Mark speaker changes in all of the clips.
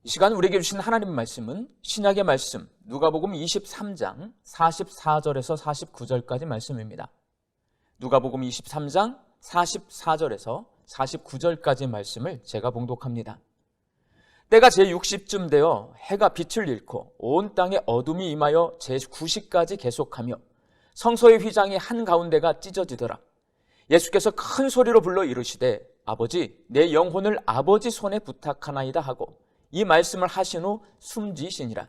Speaker 1: 이 시간 우리에게 주신 하나님의 말씀은 신약의 말씀 누가복음 23장 44절에서 49절까지 말씀입니다. 누가복음 23장 44절에서 49절까지 말씀을 제가 봉독합니다. 때가 제60쯤 되어 해가 빛을 잃고 온 땅에 어둠이 임하여 제9시까지 계속하며 성소의 휘장이 한가운데가 찢어지더라. 예수께서 큰 소리로 불러 이르시되 아버지 내 영혼을 아버지 손에 부탁하나이다 하고 이 말씀을 하신 후 숨지시니라.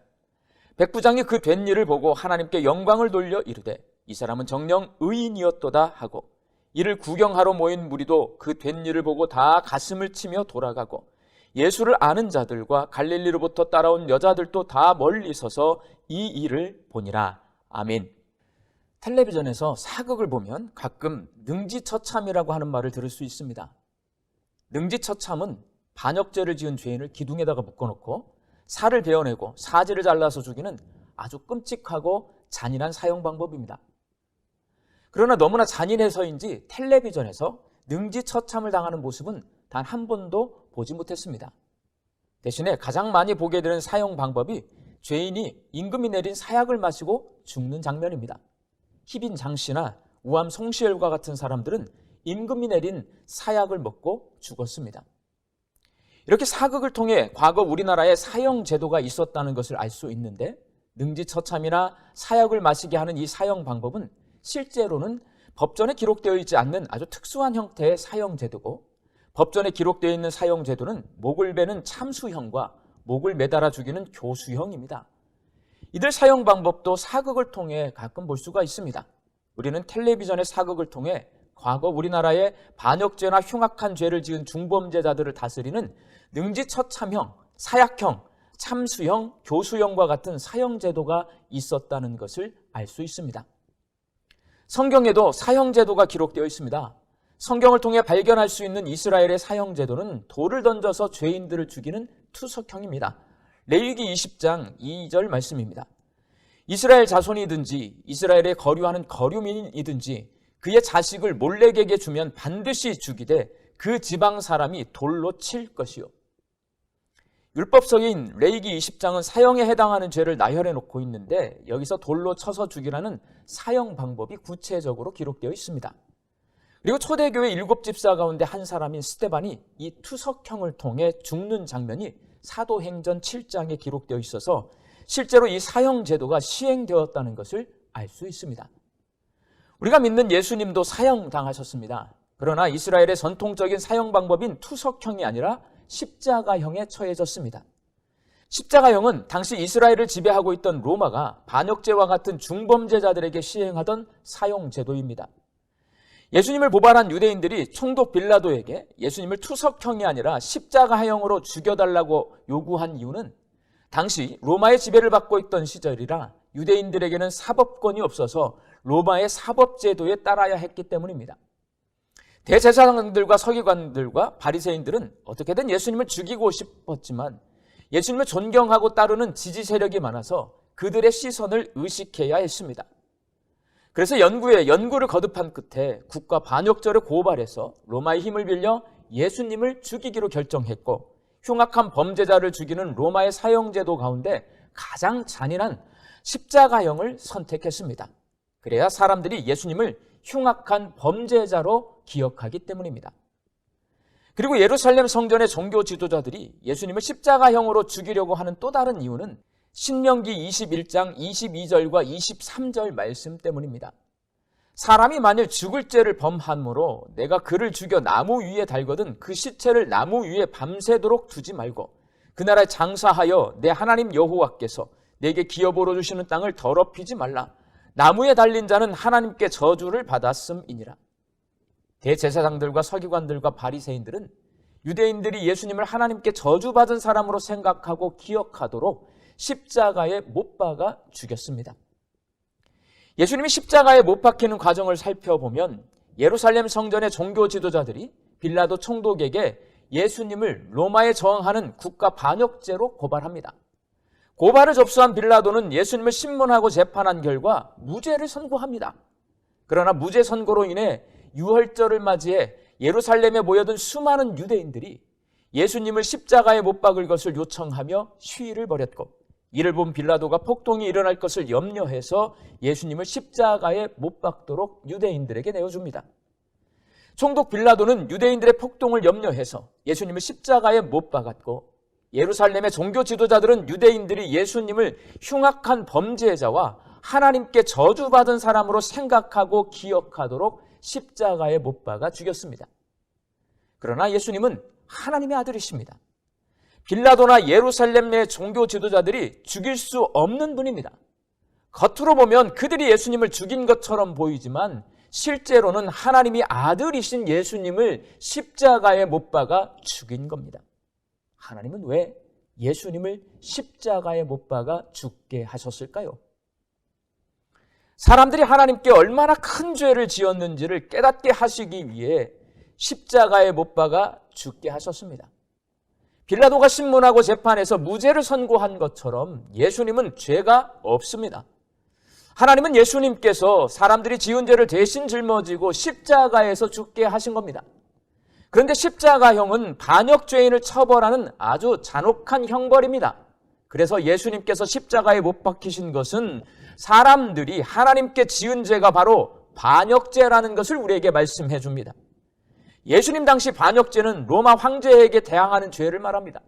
Speaker 1: 백부장이 그 된 일을 보고 하나님께 영광을 돌려 이르되 이 사람은 정녕 의인이었도다 하고 이를 구경하러 모인 무리도 그 된 일을 보고 다 가슴을 치며 돌아가고 예수를 아는 자들과 갈릴리로부터 따라온 여자들도 다 멀리 서서 이 일을 보니라. 아멘. 텔레비전에서 사극을 보면 가끔 능지처참이라고 하는 말을 들을 수 있습니다. 능지처참은 반역죄를 지은 죄인을 기둥에다가 묶어놓고 살을 베어내고 사지를 잘라서 죽이는 아주 끔찍하고 잔인한 사형 방법입니다. 그러나 너무나 잔인해서인지 텔레비전에서 능지처참을 당하는 모습은 단 한 번도 보지 못했습니다. 대신에 가장 많이 보게 되는 사형 방법이 죄인이 임금이 내린 사약을 마시고 죽는 장면입니다. 희빈 장씨나 우암 송시엘과 같은 사람들은 임금이 내린 사약을 먹고 죽었습니다. 이렇게 사극을 통해 과거 우리나라에 사형 제도가 있었다는 것을 알 수 있는데 능지처참이나 사약을 마시게 하는 이 사형 방법은 실제로는 법전에 기록되어 있지 않는 아주 특수한 형태의 사형 제도고 법전에 기록되어 있는 사형 제도는 목을 베는 참수형과 목을 매달아 죽이는 교수형입니다. 이들 사형 방법도 사극을 통해 가끔 볼 수가 있습니다. 우리는 텔레비전의 사극을 통해 과거 우리나라에 반역죄나 흉악한 죄를 지은 중범죄자들을 다스리는 능지처참형, 사약형, 참수형, 교수형과 같은 사형제도가 있었다는 것을 알 수 있습니다. 성경에도 사형제도가 기록되어 있습니다. 성경을 통해 발견할 수 있는 이스라엘의 사형제도는 돌을 던져서 죄인들을 죽이는 투석형입니다. 레위기 20장 2절 말씀입니다. 이스라엘 자손이든지 이스라엘에 거류하는 거류민이든지 그의 자식을 몰렉에게 주면 반드시 죽이되 그 지방 사람이 돌로 칠 것이요. 율법서인 레위기 20장은 사형에 해당하는 죄를 나열해 놓고 있는데 여기서 돌로 쳐서 죽이라는 사형 방법이 구체적으로 기록되어 있습니다. 그리고 초대교회 7집사 가운데 한 사람인 스데반이 이 투석형을 통해 죽는 장면이 사도행전 7장에 기록되어 있어서 실제로 이 사형 제도가 시행되었다는 것을 알 수 있습니다. 우리가 믿는 예수님도 사형당하셨습니다. 그러나 이스라엘의 전통적인 사형 방법인 투석형이 아니라 십자가형에 처해졌습니다. 십자가형은 당시 이스라엘을 지배하고 있던 로마가 반역죄와 같은 중범죄자들에게 시행하던 사형 제도입니다. 예수님을 모발한 유대인들이 총독 빌라도에게 예수님을 투석형이 아니라 십자가형으로 죽여달라고 요구한 이유는 당시 로마의 지배를 받고 있던 시절이라 유대인들에게는 사법권이 없어서 로마의 사법제도에 따라야 했기 때문입니다. 대제사장들과 서기관들과 바리새인들은 어떻게든 예수님을 죽이고 싶었지만 예수님을 존경하고 따르는 지지 세력이 많아서 그들의 시선을 의식해야 했습니다. 그래서 연구를 거듭한 끝에 국가 반역죄를 고발해서 로마의 힘을 빌려 예수님을 죽이기로 결정했고 흉악한 범죄자를 죽이는 로마의 사형제도 가운데 가장 잔인한 십자가형을 선택했습니다. 그래야 사람들이 예수님을 흉악한 범죄자로 기억하기 때문입니다. 그리고 예루살렘 성전의 종교 지도자들이 예수님을 십자가형으로 죽이려고 하는 또 다른 이유는 신명기 21장 22절과 23절 말씀 때문입니다. 사람이 만일 죽을 죄를 범함으로 내가 그를 죽여 나무 위에 달거든 그 시체를 나무 위에 밤새도록 두지 말고 그 나라에 장사하여 내 하나님 여호와께서 내게 기업으로 주시는 땅을 더럽히지 말라. 나무에 달린 자는 하나님께 저주를 받았음이니라. 대제사장들과 서기관들과 바리새인들은 유대인들이 예수님을 하나님께 저주받은 사람으로 생각하고 기억하도록 십자가에 못 박아 죽였습니다. 예수님이 십자가에 못 박히는 과정을 살펴보면 예루살렘 성전의 종교 지도자들이 빌라도 총독에게 예수님을 로마에 저항하는 국가 반역죄로 고발합니다. 고발을 접수한 빌라도는 예수님을 신문하고 재판한 결과 무죄를 선고합니다. 그러나 무죄 선고로 인해 유월절을 맞이해 예루살렘에 모여든 수많은 유대인들이 예수님을 십자가에 못 박을 것을 요청하며 시위를 벌였고, 이를 본 빌라도가 폭동이 일어날 것을 염려해서 예수님을 십자가에 못 박도록 유대인들에게 내어줍니다. 총독 빌라도는 유대인들의 폭동을 염려해서 예수님을 십자가에 못 박았고, 예루살렘의 종교 지도자들은 유대인들이 예수님을 흉악한 범죄자와 하나님께 저주받은 사람으로 생각하고 기억하도록 십자가에 못 박아 죽였습니다. 그러나 예수님은 하나님의 아들이십니다. 빌라도나 예루살렘 내 종교 지도자들이 죽일 수 없는 분입니다. 겉으로 보면 그들이 예수님을 죽인 것처럼 보이지만 실제로는 하나님이 아들이신 예수님을 십자가에 못 박아 죽인 겁니다. 하나님은 왜 예수님을 십자가에 못 박아 죽게 하셨을까요? 사람들이 하나님께 얼마나 큰 죄를 지었는지를 깨닫게 하시기 위해 십자가에 못 박아 죽게 하셨습니다. 빌라도가 신문하고 재판에서 무죄를 선고한 것처럼 예수님은 죄가 없습니다. 하나님은 예수님께서 사람들이 지은 죄를 대신 짊어지고 십자가에서 죽게 하신 겁니다. 그런데 십자가형은 반역죄인을 처벌하는 아주 잔혹한 형벌입니다. 그래서 예수님께서 십자가에 못 박히신 것은 사람들이 하나님께 지은 죄가 바로 반역죄라는 것을 우리에게 말씀해 줍니다. 예수님 당시 반역죄는 로마 황제에게 대항하는 죄를 말합니다.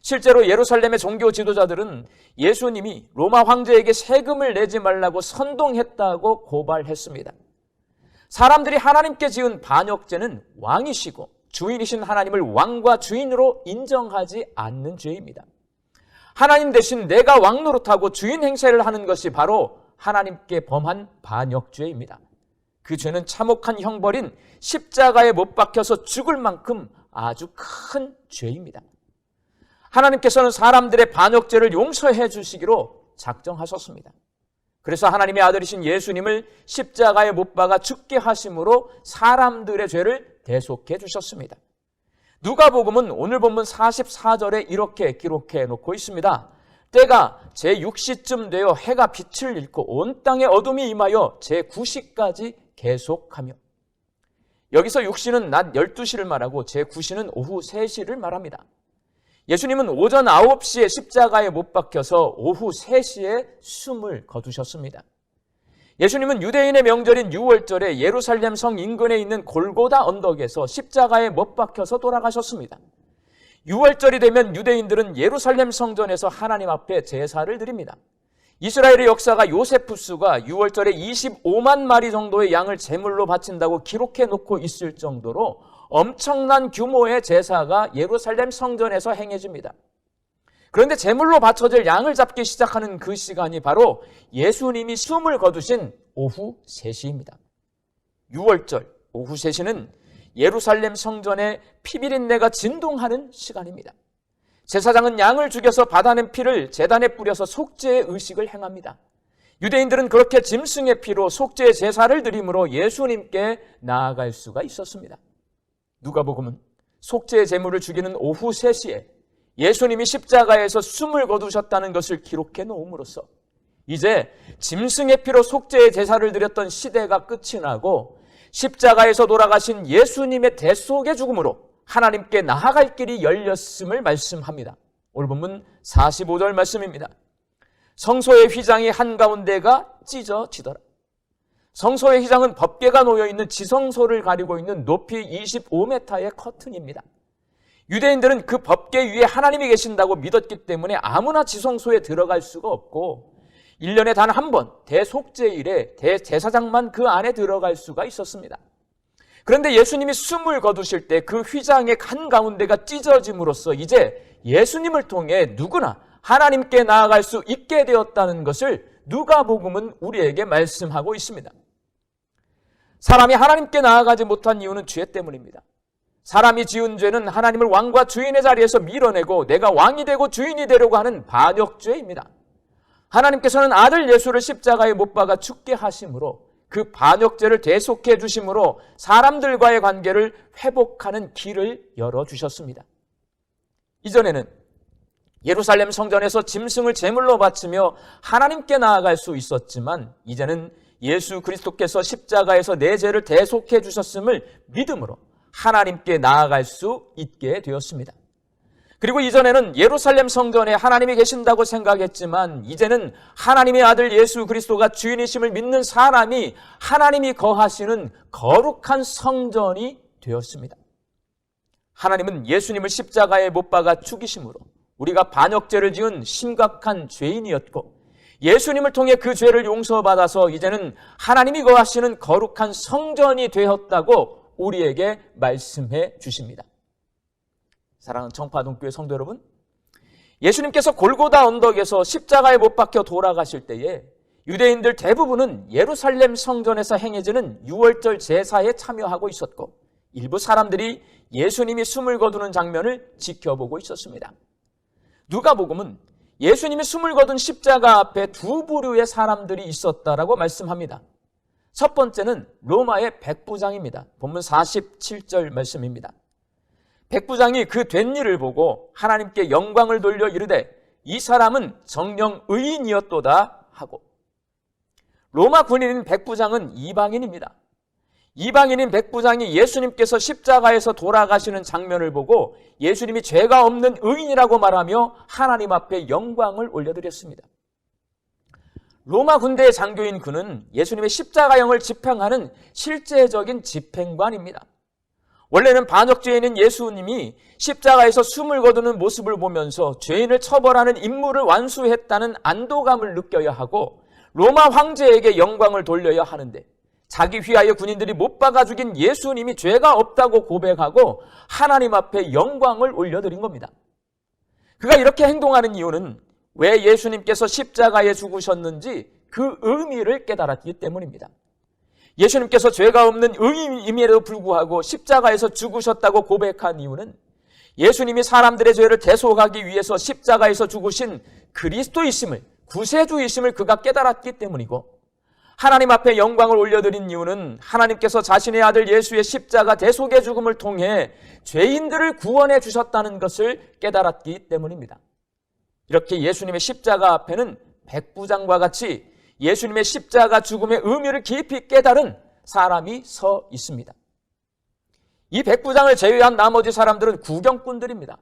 Speaker 1: 실제로 예루살렘의 종교 지도자들은 예수님이 로마 황제에게 세금을 내지 말라고 선동했다고 고발했습니다. 사람들이 하나님께 지은 반역죄는 왕이시고 주인이신 하나님을 왕과 주인으로 인정하지 않는 죄입니다. 하나님 대신 내가 왕 노릇하고 주인 행세를 하는 것이 바로 하나님께 범한 반역죄입니다. 그 죄는 참혹한 형벌인 십자가에 못 박혀서 죽을 만큼 아주 큰 죄입니다. 하나님께서는 사람들의 반역죄를 용서해 주시기로 작정하셨습니다. 그래서 하나님의 아들이신 예수님을 십자가에 못 박아 죽게 하심으로 사람들의 죄를 대속해 주셨습니다. 누가복음은 오늘 본문 44절에 이렇게 기록해 놓고 있습니다. 때가 제6시쯤 되어 해가 빛을 잃고 온 땅에 어둠이 임하여 제9시까지 계속하며, 여기서 6시는 낮 12시를 말하고 제9시는 오후 3시를 말합니다. 예수님은 오전 9시에 십자가에 못 박혀서 오후 3시에 숨을 거두셨습니다. 예수님은 유대인의 명절인 유월절에 예루살렘 성 인근에 있는 골고다 언덕에서 십자가에 못 박혀서 돌아가셨습니다. 유월절이 되면 유대인들은 예루살렘 성전에서 하나님 앞에 제사를 드립니다. 이스라엘의 역사가 요세푸스가 유월절에 25만 마리 정도의 양을 제물로 바친다고 기록해 놓고 있을 정도로 엄청난 규모의 제사가 예루살렘 성전에서 행해집니다. 그런데 제물로 바쳐질 양을 잡기 시작하는 그 시간이 바로 예수님이 숨을 거두신 오후 3시입니다. 유월절 오후 3시는 예루살렘 성전의 피비린내가 진동하는 시간입니다. 제사장은 양을 죽여서 받아낸 피를 제단에 뿌려서 속죄의 의식을 행합니다. 유대인들은 그렇게 짐승의 피로 속죄의 제사를 드림으로 예수님께 나아갈 수가 있었습니다. 누가복음은 속죄의 제물을 죽이는 오후 3시에 예수님이 십자가에서 숨을 거두셨다는 것을 기록해 놓음으로써 이제 짐승의 피로 속죄의 제사를 드렸던 시대가 끝이 나고 십자가에서 돌아가신 예수님의 대속의 죽음으로 하나님께 나아갈 길이 열렸음을 말씀합니다. 오늘 본문 45절 말씀입니다. 성소의 휘장이 한가운데가 찢어지더라. 성소의 휘장은 법궤가 놓여있는 지성소를 가리고 있는 높이 25m의 커튼입니다. 유대인들은 그 법궤 위에 하나님이 계신다고 믿었기 때문에 아무나 지성소에 들어갈 수가 없고 1년에 단 한 번 대속죄일에 대제사장만 그 안에 들어갈 수가 있었습니다. 그런데 예수님이 숨을 거두실 때 그 휘장의 한가운데가 찢어짐으로써 이제 예수님을 통해 누구나 하나님께 나아갈 수 있게 되었다는 것을 누가복음은 우리에게 말씀하고 있습니다. 사람이 하나님께 나아가지 못한 이유는 죄 때문입니다. 사람이 지은 죄는 하나님을 왕과 주인의 자리에서 밀어내고 내가 왕이 되고 주인이 되려고 하는 반역죄입니다. 하나님께서는 아들 예수를 십자가에 못 박아 죽게 하심으로 그 반역죄를 대속해 주심으로 사람들과의 관계를 회복하는 길을 열어주셨습니다. 이전에는 예루살렘 성전에서 짐승을 제물로 바치며 하나님께 나아갈 수 있었지만 이제는 예수 그리스도께서 십자가에서 내 죄를 대속해 주셨음을 믿음으로 하나님께 나아갈 수 있게 되었습니다. 그리고 이전에는 예루살렘 성전에 하나님이 계신다고 생각했지만 이제는 하나님의 아들 예수 그리스도가 주인이심을 믿는 사람이 하나님이 거하시는 거룩한 성전이 되었습니다. 하나님은 예수님을 십자가에 못 박아 죽이심으로 우리가 반역죄를 지은 심각한 죄인이었고 예수님을 통해 그 죄를 용서받아서 이제는 하나님이 거하시는 거룩한 성전이 되었다고 우리에게 말씀해 주십니다. 사랑하는 청파동교회 성도 여러분, 예수님께서 골고다 언덕에서 십자가에 못 박혀 돌아가실 때에 유대인들 대부분은 예루살렘 성전에서 행해지는 유월절 제사에 참여하고 있었고 일부 사람들이 예수님이 숨을 거두는 장면을 지켜보고 있었습니다. 누가복음은 예수님이 숨을 거둔 십자가 앞에 두 부류의 사람들이 있었다라고 말씀합니다. 첫 번째는 로마의 백부장입니다. 본문 47절 말씀입니다. 백부장이 그 된 일을 보고 하나님께 영광을 돌려 이르되 이 사람은 정령 의인이었도다 하고, 로마 군인인 백부장은 이방인입니다. 이방인인 백부장이 예수님께서 십자가에서 돌아가시는 장면을 보고 예수님이 죄가 없는 의인이라고 말하며 하나님 앞에 영광을 올려드렸습니다. 로마 군대의 장교인 그는 예수님의 십자가형을 집행하는 실제적인 집행관입니다. 원래는 반역죄인인 예수님이 십자가에서 숨을 거두는 모습을 보면서 죄인을 처벌하는 임무를 완수했다는 안도감을 느껴야 하고 로마 황제에게 영광을 돌려야 하는데 자기 휘하의 군인들이 못 박아 죽인 예수님이 죄가 없다고 고백하고 하나님 앞에 영광을 올려드린 겁니다. 그가 이렇게 행동하는 이유는 왜 예수님께서 십자가에 죽으셨는지 그 의미를 깨달았기 때문입니다. 예수님께서 죄가 없는 의인임에도 불구하고 십자가에서 죽으셨다고 고백한 이유는 예수님이 사람들의 죄를 대속하기 위해서 십자가에서 죽으신 그리스도이심을, 구세주이심을 그가 깨달았기 때문이고, 하나님 앞에 영광을 올려드린 이유는 하나님께서 자신의 아들 예수의 십자가 대속의 죽음을 통해 죄인들을 구원해 주셨다는 것을 깨달았기 때문입니다. 이렇게 예수님의 십자가 앞에는 백부장과 같이 예수님의 십자가 죽음의 의미를 깊이 깨달은 사람이 서 있습니다. 이 백부장을 제외한 나머지 사람들은 구경꾼들입니다.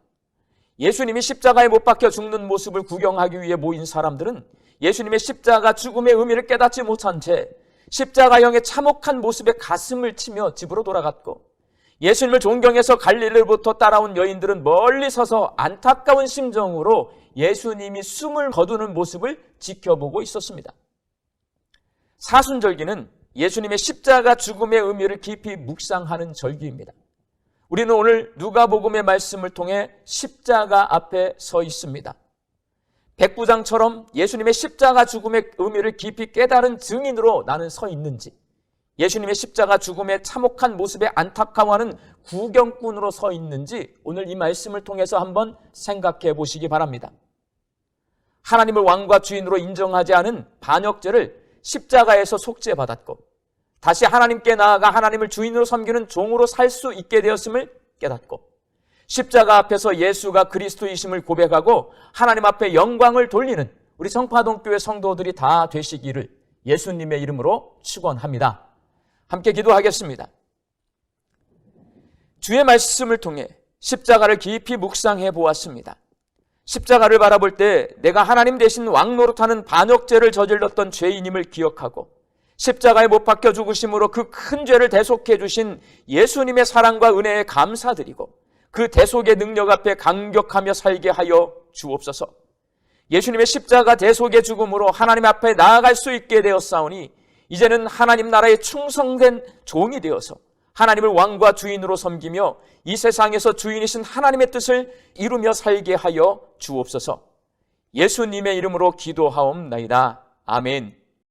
Speaker 1: 예수님이 십자가에 못 박혀 죽는 모습을 구경하기 위해 모인 사람들은 예수님의 십자가 죽음의 의미를 깨닫지 못한 채 십자가형의 참혹한 모습에 가슴을 치며 집으로 돌아갔고, 예수님을 존경해서 갈릴리로부터 따라온 여인들은 멀리 서서 안타까운 심정으로 예수님이 숨을 거두는 모습을 지켜보고 있었습니다. 사순절기는 예수님의 십자가 죽음의 의미를 깊이 묵상하는 절기입니다. 우리는 오늘 누가복음의 말씀을 통해 십자가 앞에 서 있습니다. 백부장처럼 예수님의 십자가 죽음의 의미를 깊이 깨달은 증인으로 나는 서 있는지, 예수님의 십자가 죽음의 참혹한 모습에 안타까워하는 구경꾼으로 서 있는지 오늘 이 말씀을 통해서 한번 생각해 보시기 바랍니다. 하나님을 왕과 주인으로 인정하지 않은 반역죄를 십자가에서 속죄받았고 다시 하나님께 나아가 하나님을 주인으로 섬기는 종으로 살 수 있게 되었음을 깨닫고 십자가 앞에서 예수가 그리스도이심을 고백하고 하나님 앞에 영광을 돌리는 우리 성파동교회 성도들이 다 되시기를 예수님의 이름으로 축원합니다. 함께 기도하겠습니다. 주의 말씀을 통해 십자가를 깊이 묵상해 보았습니다. 십자가를 바라볼 때 내가 하나님 대신 왕 노릇하는 반역죄를 저질렀던 죄인임을 기억하고 십자가에 못 박혀 죽으심으로 그 큰 죄를 대속해 주신 예수님의 사랑과 은혜에 감사드리고 그 대속의 능력 앞에 감격하며 살게 하여 주옵소서. 예수님의 십자가 대속의 죽음으로 하나님 앞에 나아갈 수 있게 되었사오니 이제는 하나님 나라에 충성된 종이 되어서 하나님을 왕과 주인으로 섬기며 이 세상에서 주인이신 하나님의 뜻을 이루며 살게 하여 주옵소서. 예수님의 이름으로 기도하옵나이다. 아멘.